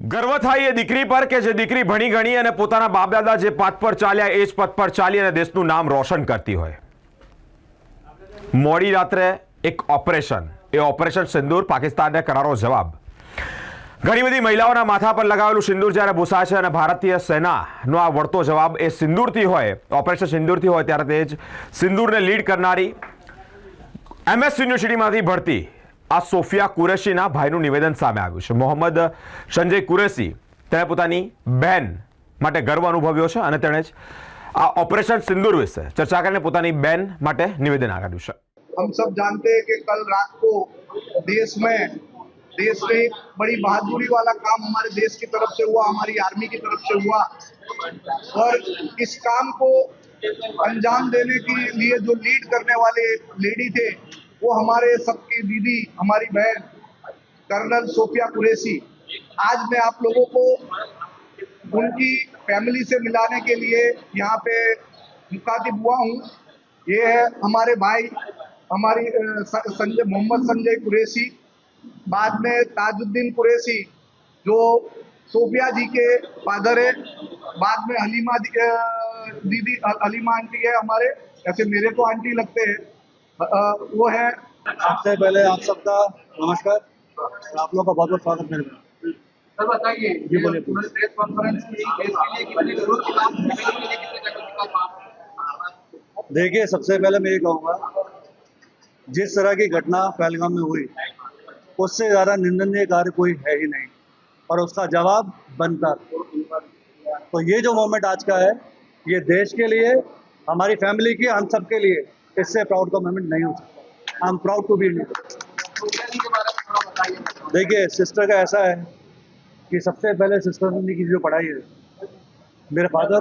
ગર્વ થાય એ દીકરી પર કે જે દીકરી ભણી ગણી અને પોતાના બાપ દાદા જે પથ પર ચાલ્યા એ જ પથ પર ચાલી અને દેશનું નામ રોશન કરતી હોય. મોડી રાત્રે એક ઓપરેશન, એ ઓપરેશન સિંદૂર પાકિસ્તાનને કરારો જવાબ. ઘણી બધી મહિલાઓના માથા પર લગાવેલું સિંદૂર જ્યારે ભૂસાય છે અને ભારતીય સેનાનો આ વળતો જવાબ એ સિંદૂરથી હોય, ઓપરેશન સિંદૂરથી હોય, ત્યારે તે જ સિંદૂરને લીડ કરનારી MS યુનિવર્સિટીમાંથી ભરતી આ સોફિયા કુરેશીના ભાઈનું નિવેદન સામે આવ્યું છે. મોહમ્મદ સંજય કુરેશી તેણે પોતાની બહેન માટે ગર્વ અનુભવ્યો છે અને તેણે જ આ ऑपरेशन सिंदूर विषय चर्चा करने પોતાની બેન માટે નિવેદન આપ્યું છે. हम सब जानते हैं कि कल रात को देश में एक बड़ी बहादुरी वाला काम हमारे देश की तरफ से हुआ, हमारी आर्मी की तरफ से हुआ और इस काम को अंजाम देने के लिए जो लीड करने वाले लेडी थे वो हमारे सबकी दीदी, हमारी बहन कर्नल सोफिया कुरैशी. आज मैं आप लोगों को उनकी फैमिली से मिलाने के लिए यहाँ पे मुखातिब हुआ हूँ. ये है हमारे भाई, हमारी संजय, मोहम्मद संजय कुरैशी, बाद में ताजुद्दीन कुरैशी जो सोफिया जी के फादर है, बाद में हलीमा दीदी, हलीमा आंटी है हमारे, ऐसे मेरे को आंटी लगते हैं, वो है. सबसे पहले आप सबका नमस्कार और आप लोगों का बहुत बहुत स्वागत मेरे में. सर बताइए, जी बोलिए. प्रेस कॉन्फ्रेंस की देश के लिए कितनी जरूरत की काम करने के लिए कितने जगह का काम? देखिए, सबसे पहले मैं ये कहूँगा, जिस तरह की घटना पहलगाम में हुई उससे ज़्यादा निंदनीय कार्य कोई है ही नहीं और उसका जवाब बनता. तो ये जो मोमेंट आज का है, ये देश के लिए, हमारी फैमिली की, हम सब के लिए इससे प्राउड का मोमेंट नहीं हो सकता. I am proud to be Indian. देखिए, सिस्टर का ऐसा है कि सबसे पहले सिस्टर ने की जो पढ़ाई है, मेरे फादर,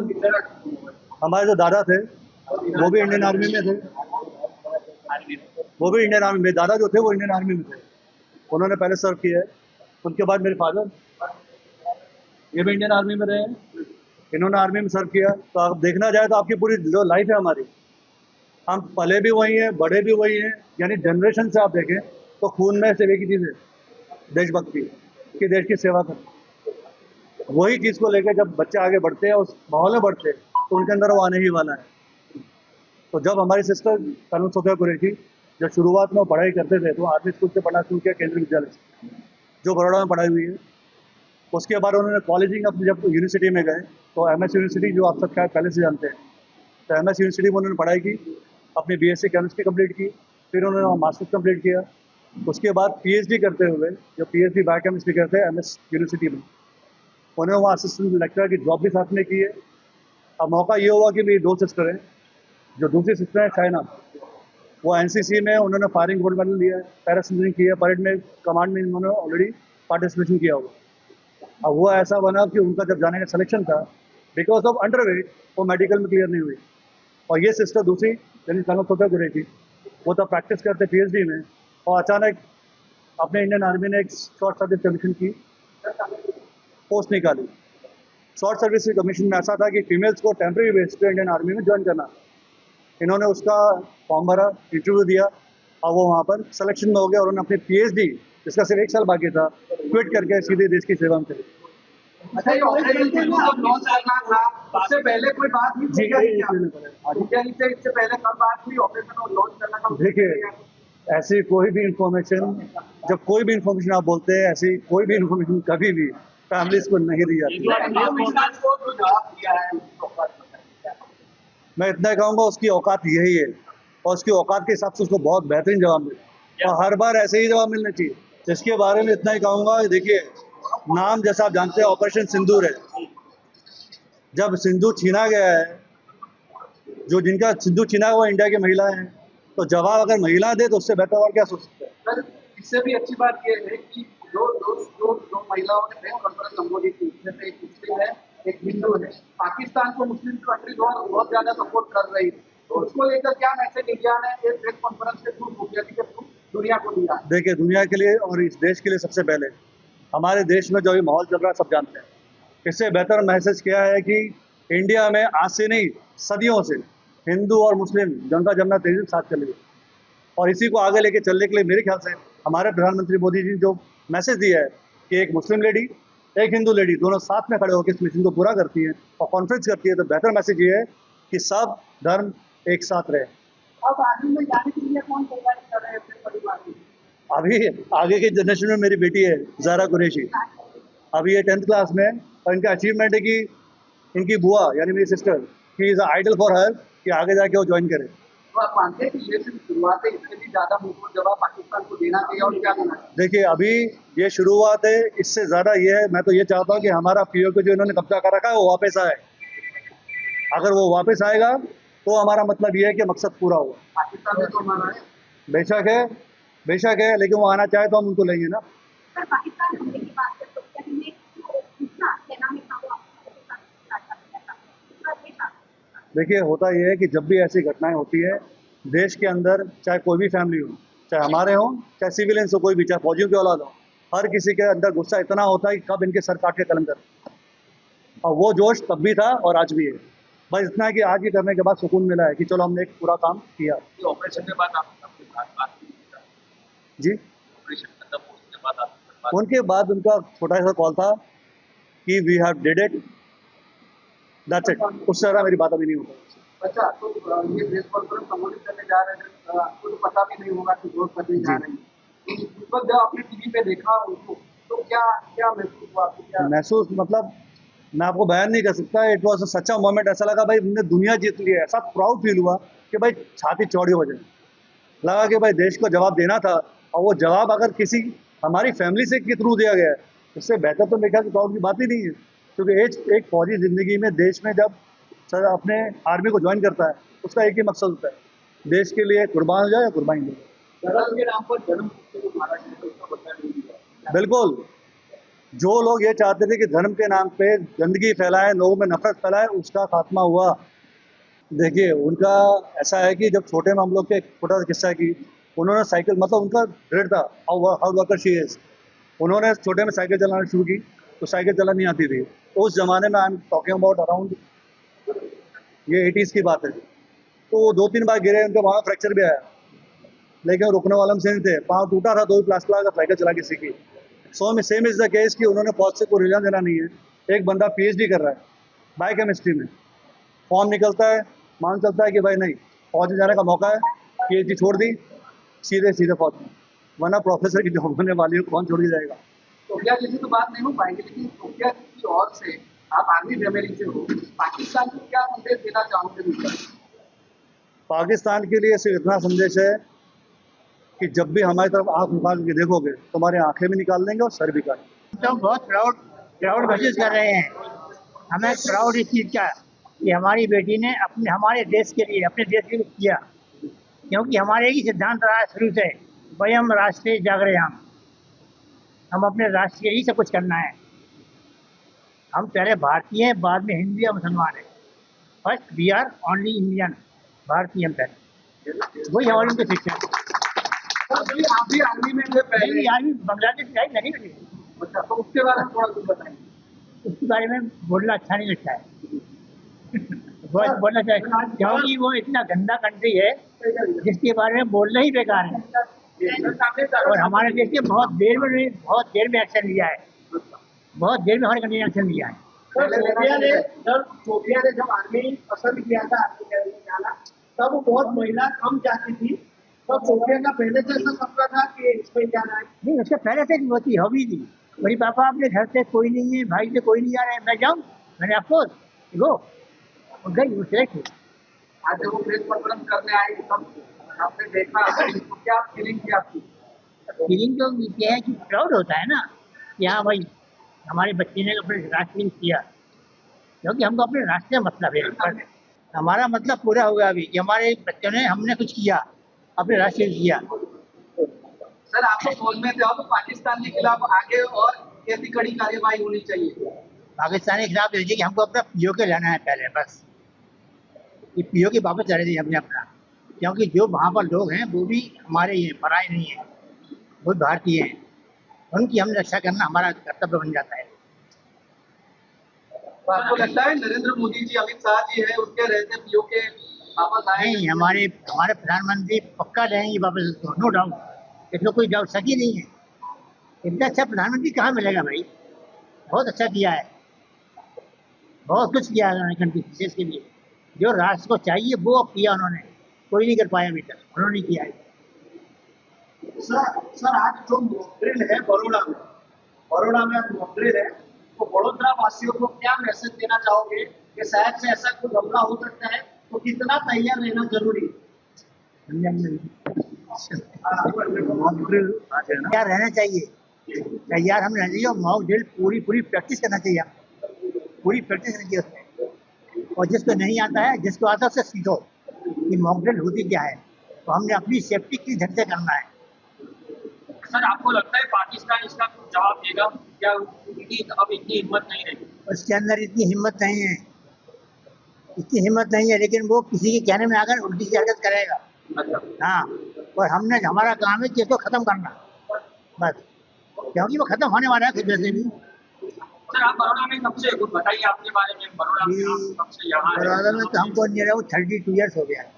हमारे जो दादा थे वो भी इंडियन आर्मी में थे, वो भी इंडियन आर्मी में, दादा जो थे वो इंडियन आर्मी में थे, उन्होंने पहले सर्व किया है. उनके बाद मेरे फादर, ये भी इंडियन आर्मी में रहे हैं, इन्होंने आर्मी में सर्व किया. तो आप देखना जाए तो आपकी पूरी जो लाइफ है हमारी, हम पले भी वही हैं, बड़े भी वही हैं, यानी जनरेशन से आप देखें तो खून में से एक ही चीज़ है, देशभक्ति, कि देश की सेवा करना. वही चीज़ को लेकर जब बच्चे आगे बढ़ते हैं, उस माहौल में बढ़ते हैं, तो उनके अंदर वो आने ही वाला है. तो जब हमारी सिस्टर कर्नल सोफिया कुरैशी जब शुरुआत में वो पढ़ाई करते थे तो आर्मी स्कूल से पढ़ना शुरू किया, केंद्रीय विद्यालय से, जो बड़ौदा में पढ़ाई हुई है. उसके बाद उन्होंने कॉलेजिंग अपनी जब यूनिवर्सिटी में गए तो MS यूनिवर्सिटी, जो आप सब शायद पहले से जानते हैं, तो MS यूनिवर्सिटी में उन्होंने पढ़ाई की, अपनी BSc केमिस्ट्री कंप्लीट की, फिर उन्होंने मास्टर्स कंप्लीट किया. उसके बाद PhD करते हुए, जो PhD बायोकेमिस्ट्री करते हैं MS यूनिवर्सिटी में, उन्होंने वहाँ असिस्टेंट लेक्चरर की जॉब भी साथ में की है. अब मौका ये हुआ कि मेरी दो सिस्टर हैं, जो दूसरी सिस्टर है चाइना, वो NCC में उन्होंने फायरिंग गोल्ड मेडल लिया है, पैराशूटिंग की है, परेड में कमांड में उन्होंने ऑलरेडी पार्टिसिपेशन किया हुआ. अब वो ऐसा बना कि उनका जब जाने का सिलेक्शन था, बिकॉज ऑफ अंडरवेट वो मेडिकल में क्लियर नहीं हुई. और ये सिस्टर दूसरी, यानी कर्नल सोफिया कुरैशी, वो तो प्रैक्टिस करते PhD में, और अचानक अपने इंडियन आर्मी ने एक शॉर्ट सर्विस कमीशन की पोस्ट निकाली. शॉर्ट सर्विस कमीशन में ऐसा था कि फीमेल्स को टेम्प्रेरी बेस पे इंडियन आर्मी में ज्वाइन करना. इन्होंने उसका फॉर्म भरा, इंटरव्यू दिया और वो वहाँ पर सिलेक्शन में हो गया और उन्होंने अपनी PhD, जिसका सिर्फ 1 साल बाकी था, क्विट करके सीधे देश की सेवा में चले. अच्छा, ये ऑपरेशन लॉन्च करना था, उससे पहले कोई बात नहीं जी, इससे पहले कब बात हुई ऑपरेशन लॉन्च करना था? देखिए, ऐसी कोई भी इंफॉर्मेशन, जब कोई भी इंफॉर्मेशन आप बोलते हैं, ऐसी कोई भी इंफॉर्मेशन कभी भी फैमिलीज को नहीं दी जाती. मैं इतना कहूँगा, उसकी औकात यही है और उसकी औकात के हिसाब से उसको बहुत बेहतरीन जवाब मिले और हर बार ऐसे ही जवाब मिलना चाहिए. इसके बारे में इतना ही कहूँगा, देखिए, नाम जैसा आप जानते हैं ऑपरेशन सिंदूर है. जब सिंदूर छीना गया है, जो जिनका सिंदूर छीना है वो इंडिया की महिला है, तो जवाब अगर महिला दे तो उससे बेहतर और क्या सोच सकते हैं. सर, इससे भी अच्छी बात ये है कि दो महिलाओं ने प्रेस कॉन्फ्रेंस संबोधित की, जैसे एक मुस्लिम है, एक हिंदू है. पाकिस्तान को मुस्लिम कंट्री बहुत ज्यादा सपोर्ट कर रही है, तो उसको लेकर क्या मैसेज इंडिया ने ये प्रेस कॉन्फ्रेंस के थ्रू के थ्रू दुनिया को दिया? देखिए, दुनिया के लिए और इस देश के लिए सबसे पहले हमारे देश में जो भी माहौल चल रहा है सब जानते हैं. इससे बेहतर मैसेज क्या है कि इंडिया में आज से नहीं, सदियों से हिंदू और मुस्लिम गंगा जमुना तहजीब साथ चले गए और इसी को आगे लेके चलने के लिए मेरे ख्याल से हमारे प्रधानमंत्री मोदी जी ने जो मैसेज दिया है कि एक मुस्लिम लेडी एक हिंदू लेडी, दोनों साथ में खड़े होकर इस मिशन को पूरा करती है और कॉन्फ्रेंस करती है, तो बेहतर मैसेज ये है कि सब धर्म एक साथ रहे। अब आर्मी में जाने के लिए कौन तैयारी कर रहे हैं अपने परिवार की? अभी आगे की जनरेशन में मेरी बेटी है ज़ारा कुरैशी, अभी ये 10th क्लास में है और इनका अचीवमेंट है कि इनकी बुआ यानी मेरी sister, he is idol for her कि आगे जाके वो ज्वाइन करे। तो आप मानते हैं कि ये सिर्फ शुरुआत है, इसके भी ज्यादा मुंहतोड़ जवाब पाकिस्तान को देना चाहिए और क्या देना चाहिए? देखिए अभी ये शुरुआत है, इससे ज़्यादा ये है, मैं तो ये चाहता हूँ कि हमारा POK जो इन्होंने कब्जा कर रखा है वो वापस आए। अगर वो वापस आएगा तो हमारा मतलब ये है कि मकसद पूरा हुआ। पाकिस्तान में तो हमारा है। बेशक है, लेकिन वो आना चाहे तो हम उनको लेंगे ना। सर पाकिस्तान हमले की बात करें तो क्या हमने कितना सेना में था वो देखिए होता ये है कि जब भी ऐसी घटनाएं होती है देश के अंदर, चाहे कोई भी फैमिली हो, चाहे हमारे हों चाहे सिविलियंस हो, कोई भी, चाहे फौजियों की औलाद हो, हर किसी के अंदर गुस्सा इतना होता है कि कब इनके सर काट के कलम कर। और वो जोश तब भी था और आज भी है। बस इतना है कि आज ये करने के बाद सुकून मिला है कि चलो हमने एक पूरा काम किया। ऑपरेशन के बाद आप अपने साथ बात की? जी, ऑपरेशन खत्म हो उसके बाद आप उनके बाद उनका छोटा सा कॉल था कि we have did it, that's it. उससे ज़्यादा मेरी बात अभी नहीं होगी। अच्छा, तो ये प्रेस कॉन्फ्रेंस संबोधित करने जा रहे हैं, आपको तो पता भी नहीं होगा कि वोट करने जा रहे हैं। उस वक्त जब आपने टीवी पे देखा उनको तो क्या क्या महसूस हुआ आपको? क्या महसूस मतलब मैं आपको बयान नहीं कर सकता। इट वॉज सच्चा मोमेंट। ऐसा लगा भाई हमने दुनिया जीत ली है। ऐसा प्राउड फील हुआ कि भाई छाती चौड़ी हो जाए। लगा कि भाई देश को जवाब देना था और वो जवाब अगर किसी हमारी फैमिली से के थ्रू दिया गया है, इससे बेहतर तो मेरे ख्याल से प्राउड की बात ही नहीं है। क्योंकि एक फौजी ज़िंदगी में देश में जब सर अपने आर्मी को ज्वाइन करता है उसका एक ही मकसद होता है, देश के लिए कुर्बान हो जाए या कुर्बानी दे। धर्म के नाम पर जन्म मारा जाए तो उसका बदला नहीं दिया। बिल्कुल, जो लोग ये चाहते थे कि धर्म के नाम पे गंदगी फैलाएं, लोगों में नफरत फैलाएं, उसका खात्मा हुआ। देखिए उनका ऐसा है कि जब छोटे में हम लोग के छोटा सा किस्सा है कि उन्होंने साइकिल, मतलब उनका दृढ़ था, हाउ वर्कर शी इज। उन्होंने छोटे में साइकिल चलाना शुरू की तो साइकिल चलानी नहीं आती थी। उस ज़माने में I am talking about around ये 80s की बात है। तो वो 2-3 बार गिरे, उनके पाँव में फ्रैक्चर भी आया, लेकिन वो रुकने वाले से नहीं थे। पाँव टूटा था तो भी प्लास्टर लगा साइकिल चला के सीखी। सो में सेम इज़ द केस कि उन्होंने फौज से कोई रिलीजन देना नहीं है। एक बंदा PhD कर रहा है बायोकेमिस्ट्री में, फॉर्म निकलता है, मान चलता है कि भाई नहीं फौज में जाने का मौका है, PhD छोड़ दी, सीधे फौज में, वरना प्रोफेसर की जॉब होने वाली है, कौन छोड़ के जाएगा। सोफिया जैसी तो बात नहीं हो पाएगी, लेकिन सोफिया की ओर से आप आर्मी फैमिली से हो, पाकिस्तान को क्या संदेश देना चाहोगे? पाकिस्तान के लिए सिर्फ इतना संदेश है कि जब भी हमारी तरफ आँख निकाल के देखोगे तुम्हारी आंखें भी निकाल देंगे और सर भी काट देंगे। तो बहुत प्राउड महसूस कर रहे हैं। हमें प्राउड इस चीज़ का कि हमारी बेटी ने हमारे देश के लिए, अपने देश के लिए किया। क्योंकि हमारे ही सिद्धांत रहा शुरू से, वयम राष्ट्रीय जागरयाम, हम अपने राष्ट्र के लिए सब कुछ करना है। हम पहले भारतीय हैं, बाद में हिंदू या मुसलमान हैं। First we are only Indian, भारतीय हम पहले, वही हमारी उनकी शिक्षा है। आप भी आर्मी में थे पहले? नहीं, आर्मी बांग्लादेश से नहीं बनी। अच्छा, तो उसके बारे में थोड़ा कुछ बताइए। उसके बारे में बोलना अच्छा नहीं लगता है। बहुत बोलना चाहिए क्योंकि वो इतना गंदा कंट्री है जिसके बारे में बोलना ही बेकार है। और हमारे देश ने बहुत देर में एक्शन लिया है, बहुत देर में हमारे कंट्री ने एक्शन लिया है। सोफिया ने जब आर्मी पसंद किया था आर्मी में जाना, तब बहुत महिला कम जाती थी। तब सोफिया का पहले से ऐसा सपना था कि इसमें जाना है? नहीं, उसके पहले से बहुत ही हॉबी थी। मेरी पापा अपने घर से कोई नहीं है, भाई से कोई नहीं आ रहा है, मैं जाऊँ, मैंने अफकोर्स गो गई, वो सेलेक्ट हुई। आज जब वो प्रेस कॉन्फ्रेंस करने आई तब आपने देखा तो क्या फीलिंग थी आपकी? फीलिंग तो ये है कि प्राउड होता है ना कि हाँ भाई हमारे बच्चे ने अपने राष्ट्र के लिए किया, क्योंकि हमको अपने राष्ट्र का मतलब है। हमारा मतलब पूरा होगा अभी कि हमारे बच्चों ने, हमने कुछ किया, अपने राष्ट्र के लिए किया। सर आप तो फौज में थे, अब पाकिस्तान के खिलाफ आगे और कैसी कड़ी कार्यवाही होनी चाहिए? पाकिस्तान के खिलाफ ये कि हमको अपना POK लेना है पहले, बस ये POK वापस ले रहे हमने अपना। क्योंकि जो वहाँ पर लोग हैं वो भी हमारे ही हैं, पराए नहीं हैं, वो भारतीय हैं, उनकी हम रक्षा करना हमारा कर्तव्य बन जाता है। तो आपको लगता है नरेंद्र मोदी जी, अमित शाह जी है, उनके रहते POK वापस आए? नहीं, हमारे प्रधानमंत्री पक्का रहेंगे वापस उसको, नो डाउट, इसमें कोई डाउट शक ही नहीं है। इतना अच्छा प्रधानमंत्री कहाँ मिलेगा भाई? बहुत अच्छा किया है, बहुत कुछ किया है उन्होंने कंट्री देश के लिए। जो राष्ट्र को चाहिए वो किया उन्होंने, कोई नहीं कर पाया अभी तक, उन्होंने किया है। सर आज जो मॉकड्रिल है बड़ौदा में आज मॉकड्रिल है, तो बड़ोदरा वासियों को क्या मैसेज देना चाहोगे कि शायद से ऐसा कोई हमला हो सकता है, तो कितना तैयार रहना जरूरी है? तैयार रहना चाहिए, तैयार हम रहना चाहिए, और मॉक ड्रिल पूरी प्रैक्टिस करना चाहिए, पूरी प्रैक्टिस करनी चाहिए उसमें। और जिसको नहीं आता है, जिसको आता है उससे सीखो कि मॉक ड्रिल होती क्या है, तो हमने अपनी सेफ्टी किस ढंग से करना है। सर आपको लगता है पाकिस्तान इसका कुछ जवाब देगा क्या? उनकी अब इतनी हिम्मत नहीं रही। उसके अंदर इतनी हिम्मत नहीं है, इतनी हिम्मत नहीं है, लेकिन वो किसी के कहने में आकर उल्टी सी हरकत करेगा। हाँ, और हमने हमारा काम है कि इसको खत्म करना बस, क्योंकि वो खत्म होने वाला है खुद से भी। सर आप बड़ौदा में कब से, कुछ बताइए अपने बारे में, बड़ौदा में आप कब से यहाँ हैं? बड़ौदा में तो हमको नियर 32 ईयर्स हो गया है,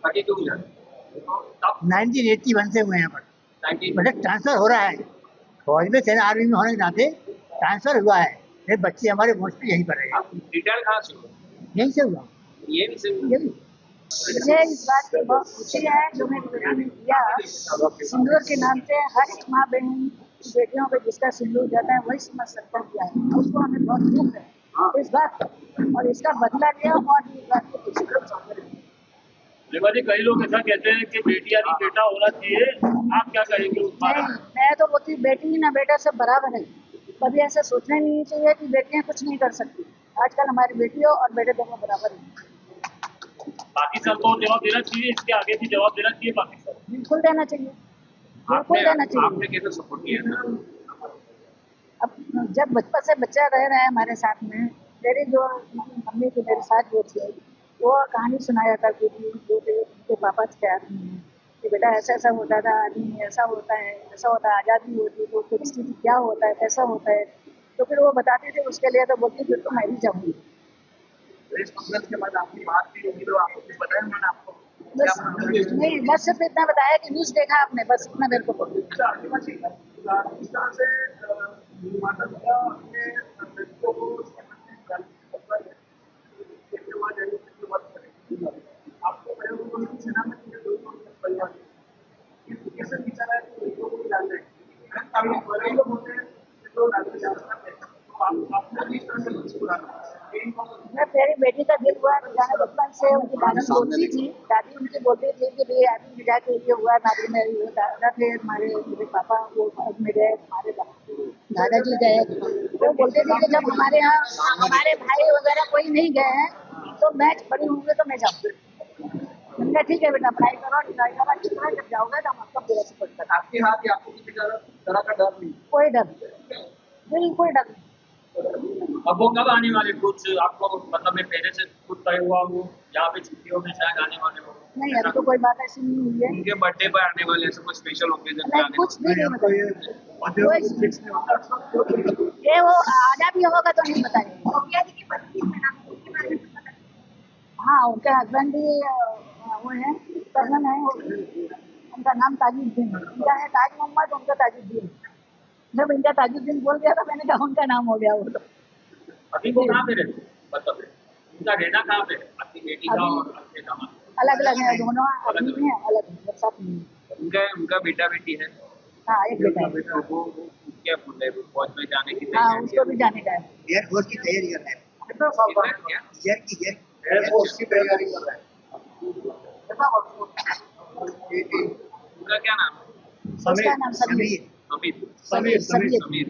32 ईयर। तब 1981 से हुए हैं यहाँ पर। 19 मतलब ट्रांसफर हो रहा है, फौज में सेना आर्मी में होने के नाते ट्रांसफर हुआ है। ये बच्चे हमारे मोस्टली यहीं पर आप रिटायर कहाँ से हो? यहीं से हुआ ये भी से ये भी। मुझे इस बात की बहुत खुशी है जो मेरी बेटी ने किया। सिंदूर के नाम से हर माँ बहन बेटियों पे जिसका सिंदूर जाता है वही समझ सकता किया है, उसको हमें बहुत दुख है इस बात का, और इसका बदला लिया और इस बात को खुशी को चाहते हैं। रेवा जी, कई लोग ऐसा कहते हैं कि बेटियां नहीं बेटा होना चाहिए, आप क्या कहेंगे उस बारे में? मैं तो बोलती बेटी ना बेटा सब बराबर है, कभी ऐसा सोचना ही नहीं चाहिए कि बेटियां कुछ नहीं कर सकती। आजकल हमारी बेटियों और बेटे दोनों बराबर हैं। पाकिस्तान को जवाब देना चाहिए, इसके आगे भी जवाब देना चाहिए पाकिस्तान। बिल्कुल देना चाहिए, बिल्कुल देना चाहिए। आपने कैसे सपोर्ट किया था? अब जब बचपन से बच्चा रह रहा है हमारे साथ में, मेरी जो मम्मी की मेरे साथ जो थी वो कहानी सुनाया करती थी, जो उनके पापा थे आर्मी में, कि बेटा ऐसा ऐसा होता था, आर्मी में ऐसा होता है, ऐसा होता है, आज़ादी होती तो परिस्थिति क्या होता है, कैसा होता है, तो फिर वो बताते थे। उसके लिए तो बोलती फिर तो मैं भी जाऊँगी। देश कांग्रेस के बाद आपकी बात भी होगी तो आपको कुछ बताया मैंने आपको? बस नहीं, बस सिर्फ इतना बताया कि न्यूज़ देखा आपने, बस इतना मेरे को बोल। पाकिस्तान से माता पिता अपने बच्चों को आपको सेना में परिवार कैसे विचार है कि लड़कों को भी डालना है? कई लोग होते हैं जो डालना चाहते हैं, तो आपने भी इस तरह से बच्चे को डालना है। मैं मेरी बेटी का दिल हुआ कि जाने बचपन से उनकी दादी बोलती थी, दादी उनकी बोलती थी कि भाई आदमी में जाके ये हुआ, दादी में ये दादा थे हमारे, मेरे पापा वो फौज में गए, हमारे दादाजी गए, वो बोलते थे कि जब हमारे यहाँ हमारे भाई वगैरह कोई नहीं गए हैं तो मैच पड़ी होंगे तो मैं जाऊँगी। हमने ठीक है बेटा पढ़ाई करो, लिखाई करो, अच्छी तरह जब जाओगे तो हम आपका पूरा सपोर्ट करेंगे। आपके हाथ या आपको किसी तरह का डर नहीं? कोई डर नहीं, बिल्कुल डर नहीं। अब वो कब आने वाले, कुछ आपको मतलब मैं पहले से कुछ तय हुआ वो यहाँ पे छुट्टियों में शायद आने वाले हो? नहीं, अभी तो कोई बात ऐसी नहीं हुई है, उनके बर्थडे पर आने वाले, ऐसे कोई स्पेशल ओकेजन पे नहीं आने कुछ भी नहीं बताया। फिक्स नहीं होता। ये वो आधा भी होगा तो नहीं बताएंगे। हाँ, उनके हस्बैंड भी वो है, कर्नल है, उनका नाम ताजुद्दीन है, इनका है ताज मोहम्मद, उनका ताजुद्दीन। जब इनका ताजुद्दीन बोल गया तो मैंने कहा उनका नाम हो गया वो तो। अभी वो कहाँ पे रहते, मतलब उनका रहना कहाँ पे है? आपकी बेटी का और आपके दामाद अलग अलग है दोनों, आदमी में अलग है, साथ में। उनका बेटा बेटी है? हाँ, एक बेटा है। तो वो क्या बोल रहे हैं, फौज में जाने की हाँ, तैयारी उसको भी जाने का है। एयरफोर्स की तैयारी कर रहे हैं, कितना साल बाद क्या? एयरफोर्स की तैयारी कर रहे हैं? कितना वर्ष? उनका क्या नाम है? उसका नाम समीर। अमित समीर समीर। समीर